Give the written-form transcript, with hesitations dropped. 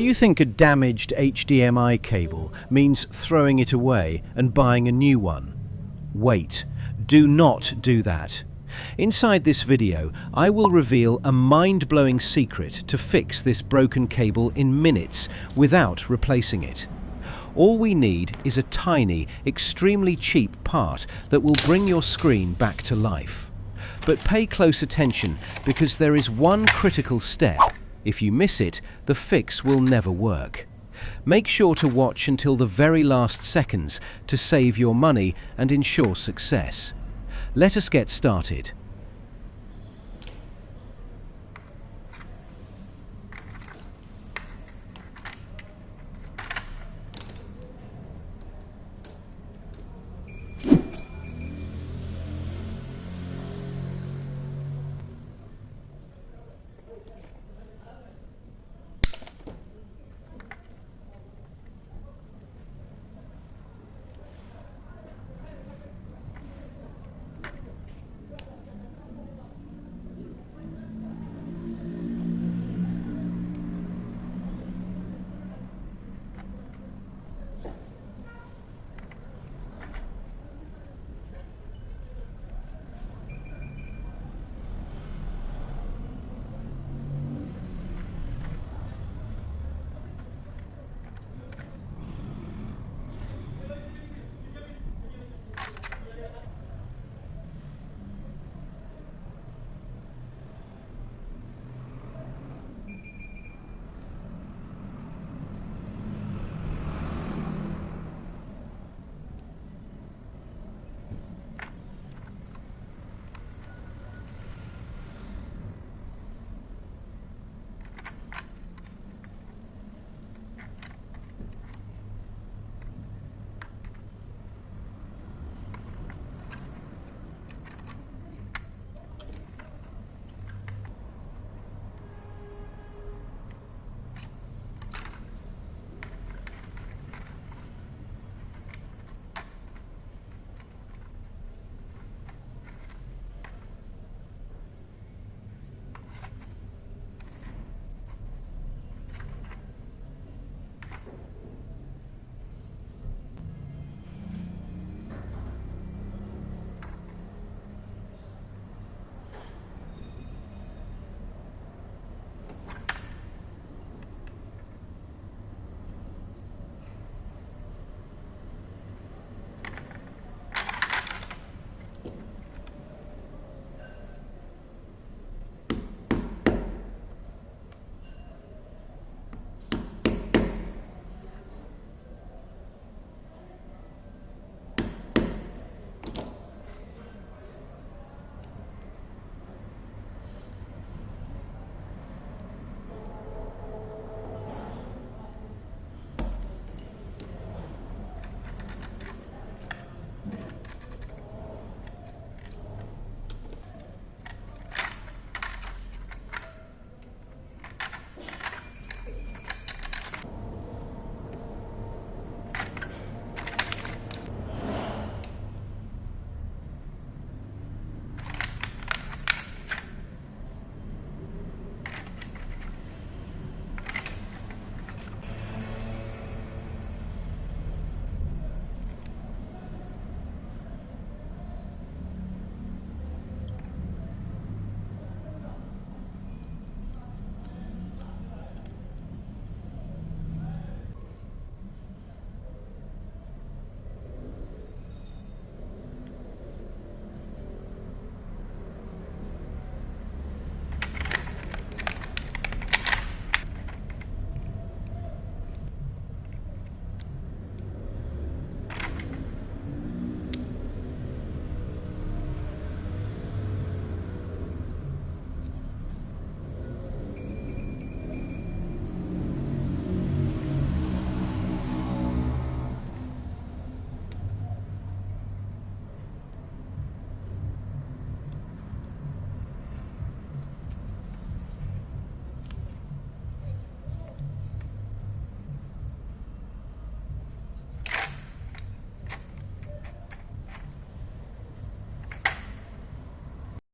Do you think a damaged HDMI cable means throwing it away and buying a new one? Wait, do not do that. Inside this video, I will reveal a mind-blowing secret to fix this broken cable in minutes without replacing it. All we need is a tiny, extremely cheap part that will bring your screen back to life. But pay close attention, because there is one critical step. If you miss it, the fix will never work. Make sure to watch until the very last seconds to save your money and ensure success. Let us get started.